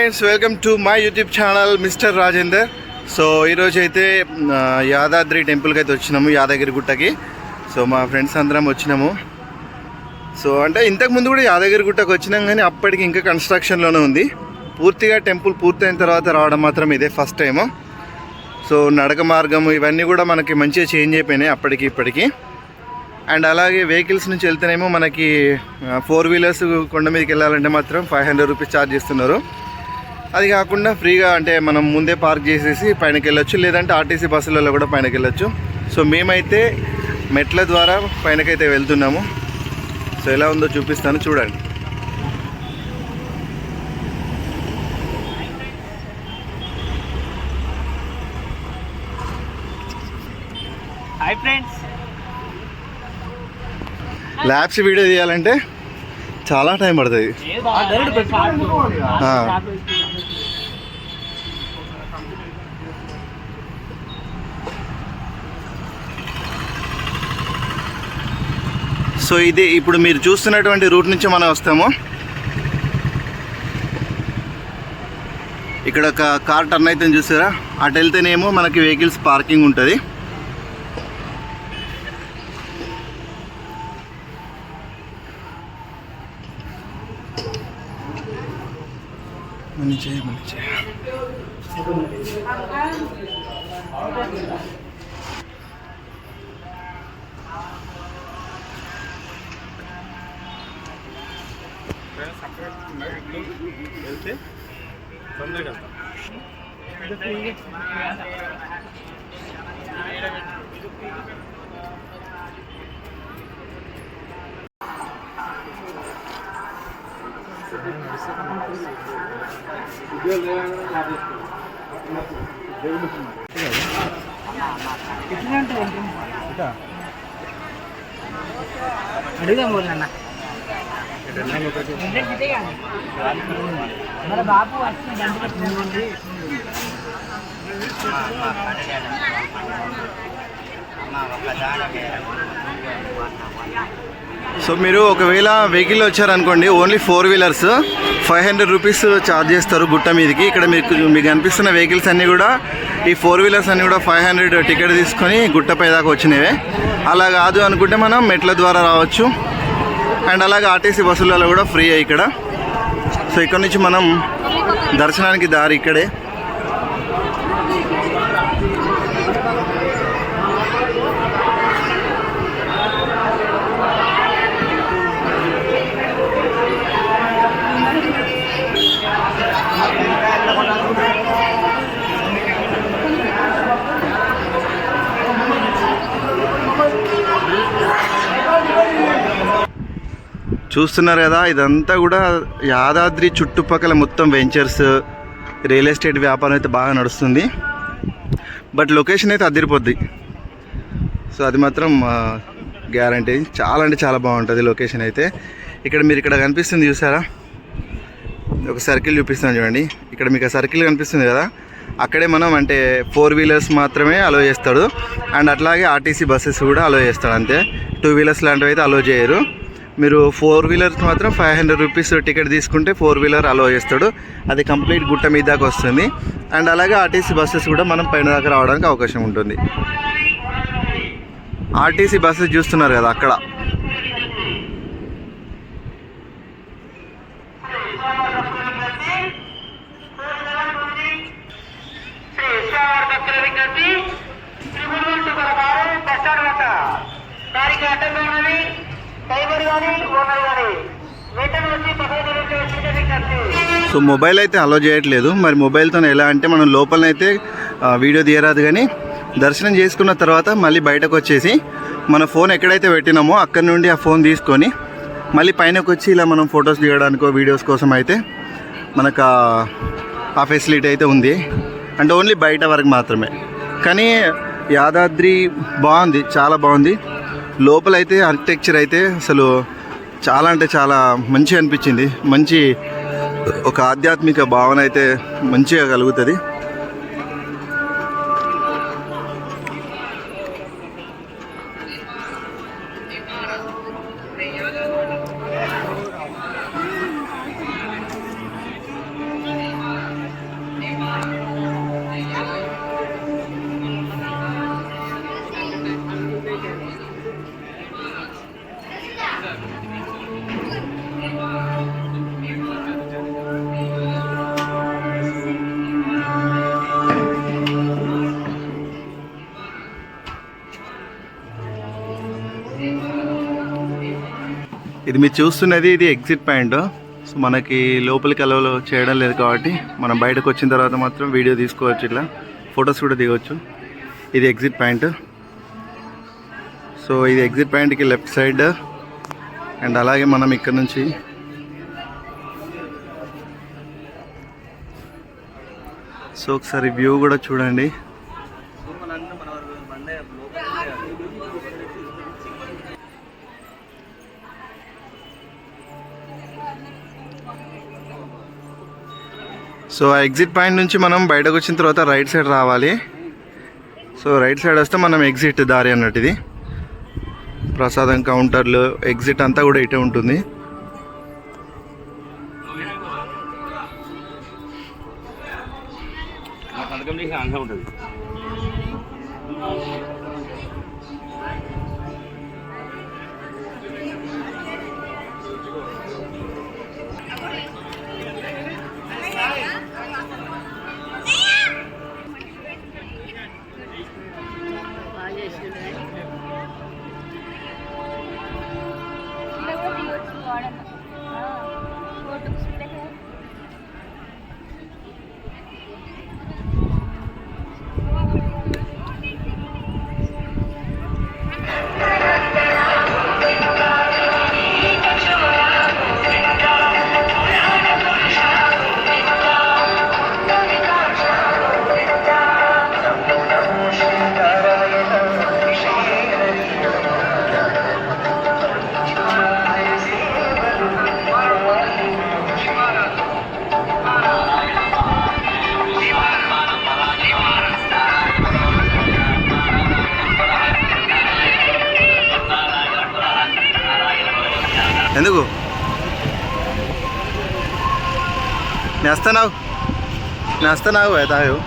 Friends, welcome to my YouTube channel mister Rajender. So ఈరోజు అయితే యాదాద్రి టెంపుల్కి అయితే వచ్చినాము, యాదగిరి గుట్టకి. సో మా ఫ్రెండ్స్ అందరం వచ్చినాము. సో అంటే ఇంతకుముందు కూడా యాదగిరి గుట్టకు వచ్చినాం, కానీ అప్పటికి ఇంకా కన్స్ట్రక్షన్లోనే ఉంది. పూర్తిగా టెంపుల్ పూర్తయిన తర్వాత రావడం మాత్రం ఇదే ఫస్ట్ టైము. సో నడక మార్గం ఇవన్నీ కూడా మనకి మంచిగా చేంజ్ అయిపోయినాయి అప్పటికి ఇప్పటికి. అండ్ అలాగే వెహికల్స్ నుంచి వెళ్తేనేమో మనకి 4 వీలర్స్ కొండ మీదకి వెళ్ళాలంటే మాత్రం 500 రూపీస్ ఛార్జ్ చేస్తున్నారు. అది కాకుండా ఫ్రీగా అంటే మనం ముందే పార్క్ చేసేసి పైనకి వెళ్ళొచ్చు, లేదంటే ఆర్టీసీ బస్సులలో కూడా పైనకి వెళ్ళొచ్చు. సో మేమైతే మెట్ల ద్వారా పైనకైతే వెళ్తున్నాము. సో ఎలా ఉందో చూపిస్తాను, చూడండి. హాయ్ ఫ్రెండ్స్, ల్యాబ్స్ వీడియో తీయాలంటే చాలా టైం పడుతుంది. సో ఇది ఇప్పుడు మీరు చూస్తున్నటువంటి రూట్ నుంచి మనం వస్తాము. ఇక్కడ ఒక కార్ టర్న్ అయితే చూసారా, అటు వెళ్తేనేమో మనకి వెహికల్స్ పార్కింగ్ ఉంటుంది. వెళ్తే తొందరగా అడుగుదా మోదన్న మన బాబు వచ్చింది. సో మీరు ఒకవేళ వెహికల్ వచ్చారనుకోండి, ఓన్లీ 4 వీలర్స్ 500 రూపీస్ ఛార్జ్ చేస్తారు గుట్ట మీదకి. ఇక్కడ మీకు కనిపిస్తున్న వెహికల్స్ అన్నీ కూడా, ఈ 4 వీలర్స్ అన్నీ కూడా 500 టికెట్ తీసుకొని గుట్టపై దాకా వచ్చినవే. అలా కాదు అనుకుంటే మనం మెట్ల ద్వారా రావచ్చు. అండ్ అలాగే ఆర్టీసీ బస్సులలో కూడా ఫ్రీ ఇక్కడ. సో ఇక్కడ నుంచి మనం దర్శనానికి దారి ఇక్కడే. చూస్తున్నారు కదా, ఇదంతా కూడా యాదాద్రి చుట్టుపక్కల మొత్తం వెంచర్స్, రియల్ ఎస్టేట్ వ్యాపారం అయితే బాగా నడుస్తుంది. బట్ లొకేషన్ అయితే అదిరిపోద్ది. సో అది మాత్రం గ్యారంటీ. చాలా అంటే చాలా బాగుంటుంది లొకేషన్ అయితే. ఇక్కడ కనిపిస్తుంది చూసారా, ఒక సర్కిల్ చూపిస్తాను చూడండి. ఇక్కడ మీకు ఆ సర్కిల్ కనిపిస్తుంది కదా, అక్కడే మనం అంటే 4 వీలర్స్ మాత్రమే అలో చేస్తాడు. అండ్ అట్లాగే ఆర్టీసీ బస్సెస్ కూడా అలో చేస్తాడు, అంతే. 2 వీలర్స్ లాంటివి అయితే అలో చేయరు. మీరు 4 వీలర్స్ మాత్రం 500 రూపీస్ టికెట్ తీసుకుంటే 4 వీలర్ అలో చేస్తాడు. అది కంప్లీట్ గుట్ట మీద దాకా వస్తుంది. అండ్ అలాగే ఆర్టీసీ బస్సెస్ కూడా మనం పైన దాకా రావడానికి అవకాశం ఉంటుంది. ఆర్టీసీ బస్సెస్ చూస్తున్నారు కదా అక్కడ. సో మొబైల్ అయితే అలో చేయట్లేదు. మరి మొబైల్తో ఎలా అంటే, మనం లోపలనైతే వీడియో తీయరాదు, కానీ దర్శనం చేసుకున్న తర్వాత మళ్ళీ బయటకు వచ్చేసి మన ఫోన్ ఎక్కడైతే పెట్టినామో అక్కడి నుండి ఆ ఫోన్ తీసుకొని మళ్ళీ పైనకు వచ్చి ఇలా మనం ఫొటోస్ దిగడానికో వీడియోస్ కోసం అయితే మనకు ఆ ఫెసిలిటీ అయితే ఉంది. అంటే ఓన్లీ బయట వరకు మాత్రమే. కానీ యాదాద్రి బాగుంది, చాలా బాగుంది. లోపలైతే ఆర్కిటెక్చర్ అయితే అసలు చాలా అంటే చాలా మంచిగా అనిపించింది. మంచి ఒక ఆధ్యాత్మిక భావన అయితే మంచిగా కలుగుతుంది. ఇది మీరు చూస్తున్నది ఇది ఎగ్జిట్ పాయింట్. సో మనకి లోపలికి అలౌ చేయడం లేదు కాబట్టి మనం బయటకు వచ్చిన తర్వాత మాత్రం వీడియో తీసుకోవచ్చు, ఇట్లా ఫొటోస్ కూడా దిగవచ్చు. ఇది ఎగ్జిట్ పాయింట్. సో ఇది ఎగ్జిట్ పాయింట్కి లెఫ్ట్ సైడ్. అండ్ అలాగే మనం ఇక్కడ నుంచి సో ఒకసారి వ్యూ కూడా చూడండి. సో ఆ ఎగ్జిట్ పాయింట్ నుంచి మనం బయటకు వచ్చిన తర్వాత రైట్ సైడ్ రావాలి. సో రైట్ సైడ్ వస్తే మనం ఎగ్జిట్ దారి అన్నట్టు. ఇది ప్రసాదం కౌంటర్లు ఎగ్జిట్ అంతా కూడా ఇటే ఉంటుంది. ఎందుకు నేస్తున్నావు తాగు